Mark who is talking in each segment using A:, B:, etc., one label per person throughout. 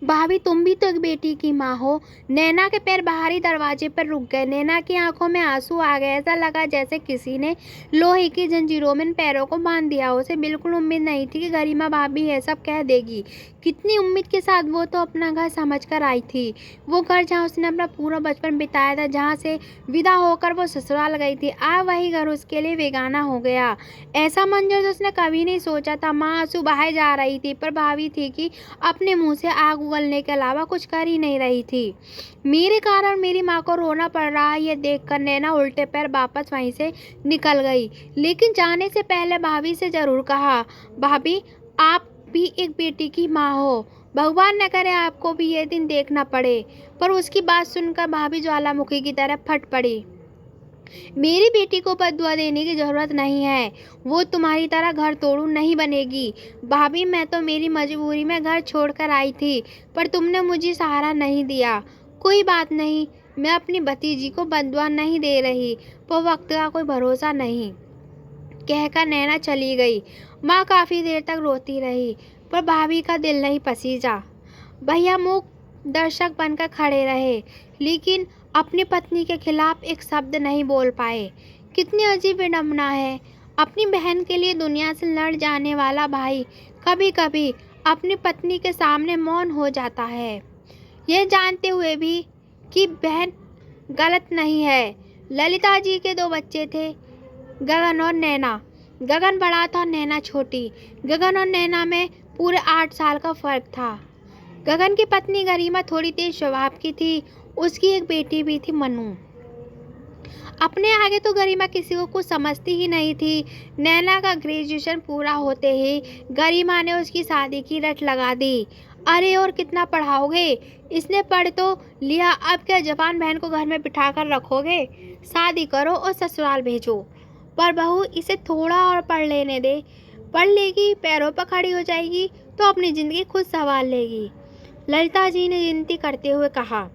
A: भाभी, तुम भी तो एक बेटी की माँ हो। नैना के पैर बाहरी दरवाजे पर रुक गए। नैना की आंखों में आंसू आ गए। ऐसा लगा जैसे किसी ने लोहे की जंजीरों में इन पैरों को बांध दिया। उसे बिल्कुल उम्मीद नहीं थी कि गरिमा भाभी ये सब कह देगी। कितनी उम्मीद के साथ वो तो अपना घर समझकर आई थी, वो घर जहाँ उसने अपना पूरा बचपन बिताया था, जहाँ से विदा होकर वो ससुराल गई थी। आज वही घर उसके लिए बेगाना हो गया। ऐसा मंजर तो उसने कभी नहीं सोचा था। माँ आंसू बहाए जा रही थी, पर भाभी थी कि अपने मुंह से आग उगलने के अलावा कुछ कर ही नहीं रही थी। मेरे कारण मेरी माँ को रोना पड़ रहा है, ये देखकर नैना उल्टे पैर वापस वहीं से निकल गई। लेकिन जाने से पहले भाभी से जरूर कहा, भाभी, आप भी एक बेटी की माँ हो। भगवान न करे आपको भी ये दिन देखना पड़े। पर उसकी बात सुनकर भाभी ज्वालामुखी की तरह फट पड़ी। मेरी बेटी को बद्दुआ देने की जरूरत नहीं है। वो तुम्हारी तरह घर तोड़ू नहीं बनेगी। भाभी, मैं तो मेरी मजबूरी में घर छोड़कर आई थी, पर तुमने मुझे सहारा नहीं दिया। कोई बात नहीं, मैं अपनी भतीजी को बद्दुआ नहीं दे रही, पर वक्त का कोई भरोसा नहीं, कहकर नैना चली गई। माँ काफी देर तक रोती रही, पर भाभी का दिल नहीं पसीजा। भैया मूक दर्शक बनकर खड़े रहे, लेकिन अपनी पत्नी के खिलाफ एक शब्द नहीं बोल पाए। कितनी अजीब विडंबना है। अपनी बहन के लिए दुनिया से लड़ जाने वाला भाई कभी कभी अपनी पत्नी के सामने मौन हो जाता है, यह जानते हुए भी कि बहन गलत नहीं है। ललिता जी के दो बच्चे थे, गगन और नैना। गगन बड़ा था और नैना छोटी। गगन और नैना में पूरे 8 साल का फर्क था। गगन की पत्नी गरिमा थोड़ी तेज स्वभाव की थी। उसकी एक बेटी भी थी, मनु। अपने आगे तो गरिमा किसी को कुछ समझती ही नहीं थी। नैना का ग्रेजुएशन पूरा होते ही गरिमा ने उसकी शादी की रट लगा दी। अरे और कितना पढ़ाओगे? इसने पढ़ तो लिया, अब क्या जवान बहन को घर में बिठा कर रखोगे? शादी करो और ससुराल भेजो। पर बहू, इसे थोड़ा और पढ़ लेने दे। पढ़ लेगी, पैरों पर खड़ी हो जाएगी तो अपनी जिंदगी खुद संभाल लेगी, ललिता जी ने विनती करते हुए कहा।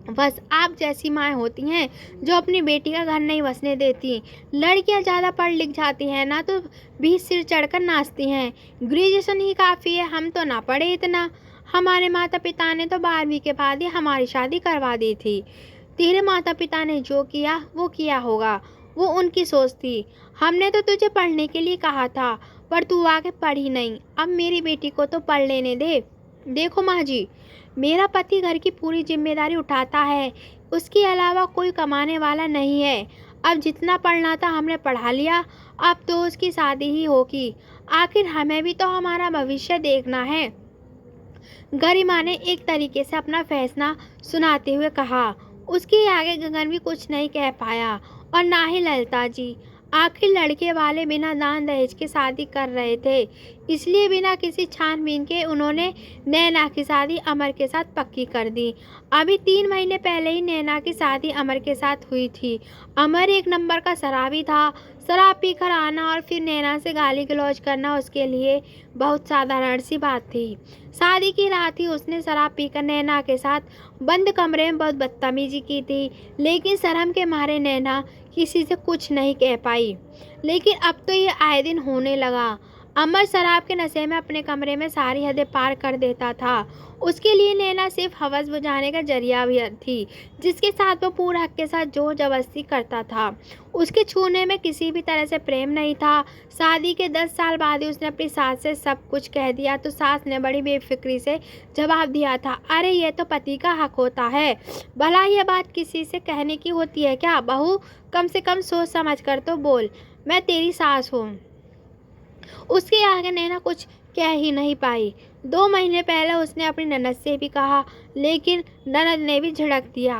A: बस आप जैसी माएँ होती हैं जो अपनी बेटी का घर नहीं बसने देती। लड़कियां ज़्यादा पढ़ लिख जाती हैं ना तो भी सिर चढ़कर नाचती हैं। ग्रेजुएशन ही काफ़ी है, हम तो ना पढ़े इतना। हमारे माता पिता ने तो 12वीं के बाद ही हमारी शादी करवा दी थी। तेरे माता पिता ने जो किया वो किया होगा, वो उनकी सोच थी। हमने तो तुझे पढ़ने के लिए कहा था, पर तू आगे पढ़ी नहीं। अब मेरी बेटी को तो पढ़ लेने दे। देखो माँ जी, मेरा पति घर की पूरी जिम्मेदारी उठाता है, उसके अलावा कोई कमाने वाला नहीं है। अब जितना पढ़ना था हमने पढ़ा लिया, अब तो उसकी शादी ही होगी। आखिर हमें भी तो हमारा भविष्य देखना है। गरिमा ने एक तरीके से अपना फैसला सुनाते हुए कहा। उसके आगे गगन भी कुछ नहीं कह पाया, और ना ही ललिता जी। आखिर लड़के वाले बिना दान दहेज के शादी कर रहे थे, इसलिए बिना किसी छानबीन के उन्होंने नैना की शादी अमर के साथ पक्की कर दी। अभी 3 महीने पहले ही नैना की शादी अमर के साथ हुई थी। अमर एक नंबर का शराबी था। शराब पीकर आना और फिर नैना से गाली गलौज करना उसके लिए बहुत साधारण सी बात थी। शादी की रात ही उसने शराब पीकर नैना के साथ बंद कमरे में बहुत बदतमीजी की थी, लेकिन शर्म के मारे नैना किसी से कुछ नहीं कह पाई। लेकिन अब तो ये आए दिन होने लगा। अमर शराब के नशे में अपने कमरे में सारी हदें पार कर देता था। उसके लिए नैना सिर्फ हवस बुझाने का जरिया भी थी, जिसके साथ वो पूरे हक के साथ जोर जबरदस्ती करता था। उसके छूने में किसी भी तरह से प्रेम नहीं था। शादी के 10 साल बाद ही उसने अपनी सास से सब कुछ कह दिया तो सास ने बड़ी बेफिक्री से जवाब दिया था, अरे ये तो पति का हक होता है, भला यह बात किसी से कहने की होती है क्या? बहू, कम से कम सोच समझ कर तो बोल, मैं तेरी सास हूँ। उसके आगे नैना कुछ कह ही नहीं पाई। 2 महीने पहले उसने अपनी ननद से भी कहा, लेकिन ननद ने भी झिड़क दिया।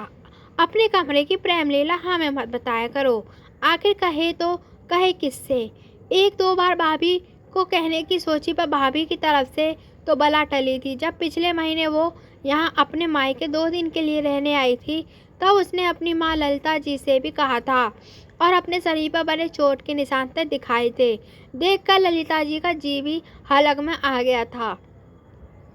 A: अपने कमरे की प्रेम लीला हमें मत बताया करो। आखिर कहे तो कहे किससे? 1-2 बार भाभी को कहने की सोची, पर भाभी की तरफ से तो बला टली थी। जब पिछले महीने वो यहाँ अपने मायके 2 दिन के लिए रहने आई थी, तब उसने अपनी माँ ललिता जी से भी कहा था और अपने शरीर पर बने चोट के निशान तक दिखाए थे। देखकर ललिता जी का जी भी हलक में आ गया था।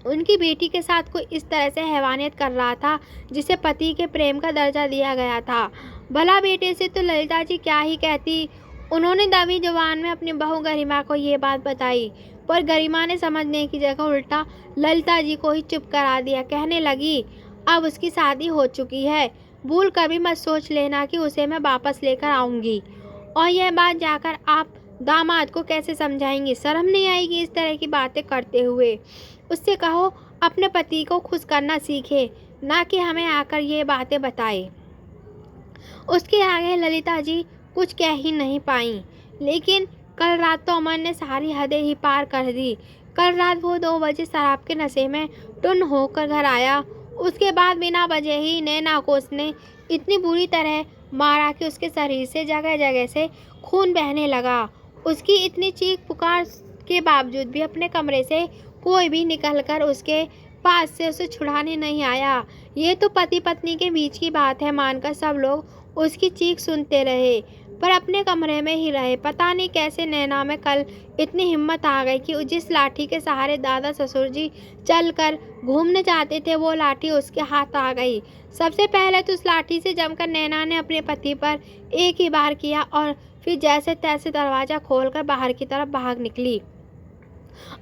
A: उनकी बेटी के साथ कोई इस तरह से हैवानियत कर रहा था जिसे पति के प्रेम का दर्जा दिया गया था। भला बेटे से तो ललिता जी क्या ही कहती, उन्होंने दबी जुबान में अपनी बहू गरिमा को ये बात बताई, पर गरिमा ने समझने की जगह उल्टा ललिता जी को ही चुप करा दिया। कहने लगी, अब उसकी शादी हो चुकी है, भूल कभी मत सोच लेना कि उसे मैं वापस लेकर आऊँगी। और यह बात जाकर आप दामाद को कैसे समझाएंगी? शर्म नहीं आएगी इस तरह की बातें करते हुए? उससे कहो अपने पति को खुश करना सीखे, ना कि हमें आकर ये बातें बताए। उसके आगे ललिता जी कुछ कह ही नहीं पाईं। लेकिन कल रात तो अमन ने सारी हदें ही पार कर दी। कल रात वो 2 बजे शराब के नशे में टुन होकर घर आया। उसके बाद बिना वजह ही नैना को उसने इतनी बुरी तरह मारा कि उसके शरीर से जगह जगह से खून बहने लगा। उसकी इतनी चीख पुकार के बावजूद भी अपने कमरे से कोई भी निकलकर उसके पास से उसे छुड़ाने नहीं आया। ये तो पति पत्नी के बीच की बात है मानकर सब लोग उसकी चीख सुनते रहे, पर अपने कमरे में ही रहे। पता नहीं कैसे नैना में कल इतनी हिम्मत आ गई कि जिस लाठी के सहारे दादा ससुर जी चलकर घूमने जाते थे, वो लाठी उसके हाथ आ गई। सबसे पहले तो उस लाठी से जमकर नैना ने अपने पति पर एक ही बार किया और फिर जैसे तैसे दरवाज़ा खोलकर बाहर की तरफ भाग निकली।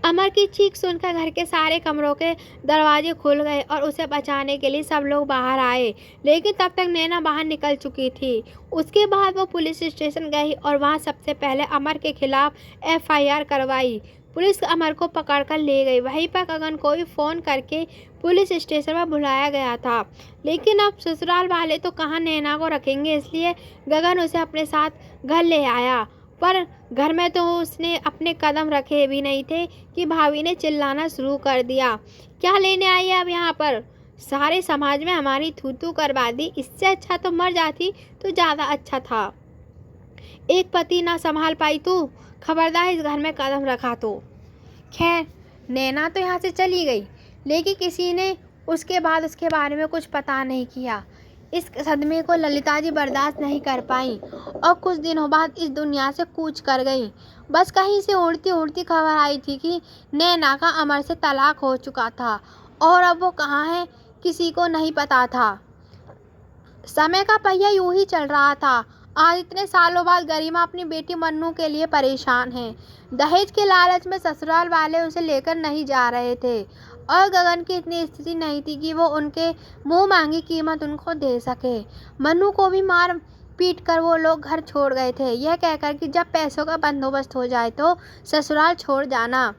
A: अमर की चीख सुनकर घर के सारे कमरों के दरवाजे खुल गए और उसे बचाने के लिए सब लोग बाहर आए, लेकिन तब तक नैना बाहर निकल चुकी थी। उसके बाद वो पुलिस स्टेशन गई और वहां सबसे पहले अमर के खिलाफ FIR करवाई। पुलिस अमर को पकड़कर ले गई। वहीं पर गगन को भी फ़ोन करके पुलिस स्टेशन में बुलाया गया था, लेकिन अब ससुराल वाले तो कहाँ नैना को रखेंगे, इसलिए गगन उसे अपने साथ घर ले आया। पर घर में तो उसने अपने कदम रखे भी नहीं थे कि भाभी ने चिल्लाना शुरू कर दिया, क्या लेने आई है अब यहाँ पर? सारे समाज में हमारी थू-थू करवा दी, इससे अच्छा तो मर जाती तो ज़्यादा अच्छा था। एक पति ना संभाल पाई तू, खबरदार इस घर में कदम रखा तो। खैर नैना तो यहाँ से चली गई, लेकिन किसी ने उसके बाद उसके बारे में कुछ पता नहीं किया। इस सदमे को ललिता जी बर्दाश्त नहीं कर पाई और कुछ दिनों बाद इस दुनिया से कूच कर गई। बस कहीं से उड़ती उड़ती खबर आई थी कि नैना का अमर से तलाक हो चुका था और अब वो कहाँ है किसी को नहीं पता था। समय का पहिया यूं ही चल रहा था। आज इतने सालों बाद गरिमा अपनी बेटी मन्नू के लिए परेशान है। दहेज के लालच में ससुराल वाले उसे लेकर नहीं जा रहे थे और गगन की इतनी स्थिति नहीं थी कि वो उनके मुंह मांगी कीमत उनको दे सके। मन्नू को भी मार पीट कर वो लोग घर छोड़ गए थे, यह कहकर कि जब पैसों का बंदोबस्त हो जाए तो ससुराल छोड़ जाना।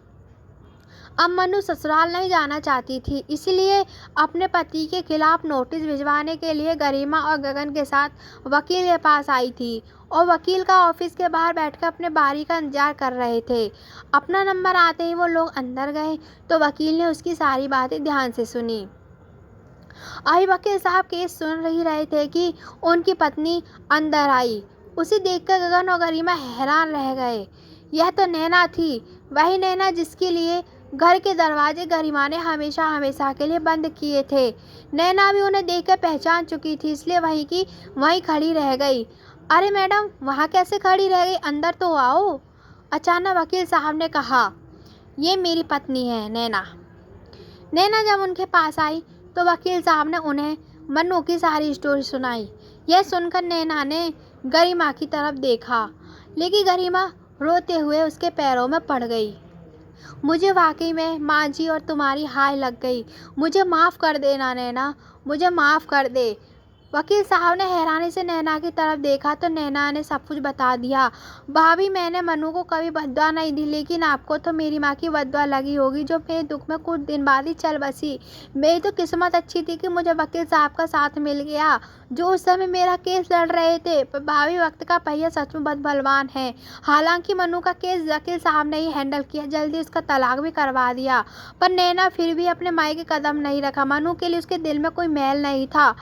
A: अब मन्नू ससुराल नहीं जाना चाहती थी, इसलिए अपने पति के खिलाफ नोटिस भिजवाने के लिए गरिमा और गगन के साथ वकील के पास आई थी और वकील का ऑफिस के बाहर बैठकर अपने बारी का इंतजार कर रहे थे। अपना नंबर आते ही वो लोग अंदर गए तो वकील ने उसकी सारी बातें ध्यान से सुनी। आई वकील साहब केस सुन ही रहे थे कि उनकी पत्नी अंदर आई। उसे देखकर गगन और गरिमा हैरान रह गए। यह तो नैना थी, वही नैना जिसके लिए घर के दरवाजे गरिमा ने हमेशा हमेशा के लिए बंद किए थे। नैना भी उन्हें देखकर पहचान चुकी थी, इसलिए वहीं की वहीं खड़ी रह गई। अरे मैडम, वहाँ कैसे खड़ी रह गई, अंदर तो आओ। अचानक वकील साहब ने कहा, ये मेरी पत्नी है नैना। नैना जब उनके पास आई तो वकील साहब ने उन्हें मन्नू की सारी स्टोरी सुनाई। यह सुनकर नैना ने गरिमा की तरफ देखा, लेकिन गरिमा रोते हुए उसके पैरों में पड़ गई। मुझे वाकई में माँ जी और तुम्हारी हाय लग गई। मुझे माफ़ कर देना नैना, मुझे माफ़ कर दे। वकील साहब ने हैरानी से नैना की तरफ देखा तो नैना ने सब कुछ बता दिया। भाभी, मैंने मन्नू को कभी बद्दुआ नहीं दी, लेकिन आपको तो मेरी माँ की बद्दुआ लगी होगी जो मेरे दुख में कुछ दिन बाद ही चल बसी। मेरी तो किस्मत अच्छी थी कि मुझे वकील साहब का साथ मिल गया जो उस समय मेरा केस लड़ रहे थे। पर भाभी, वक्त का पहिया सच में बहुत बलवान है। हालांकि मन्नू का केस वकील साहब ने ही हैंडल किया, जल्दी उसका तलाक भी करवा दिया, पर नैना फिर भी अपने मायके कदम नहीं रखा। मन्नू के लिए उसके दिल में कोई मैल नहीं था,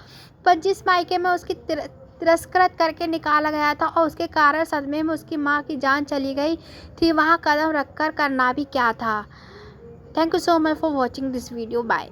A: पर जिस मायके में उसकी तिरस्कृत करके निकाला गया था और उसके कारण सदमे में उसकी माँ की जान चली गई थी, वहाँ कदम रखकर करना भी क्या था। Thank you so much for watching this video. Bye.